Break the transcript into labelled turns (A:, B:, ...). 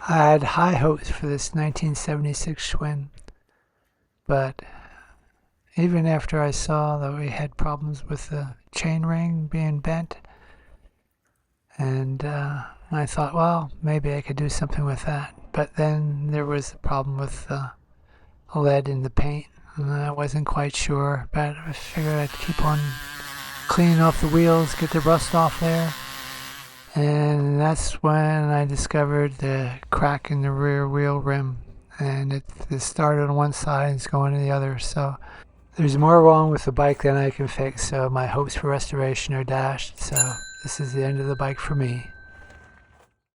A: I had high hopes for this 1976 Schwinn, but even after I saw that we had problems with the chainring being bent, and I thought, well, maybe I could do something with that. But then there was a problem with the lead in the paint, and I wasn't quite sure, but I figured I'd keep on cleaning off the wheels, get the rust off there. And that's when I discovered the crack in the rear wheel rim, and it started on one side and it's going to the other. So there's more wrong with the bike than I can fix, so my hopes for restoration are dashed. So this is the end of the bike for me.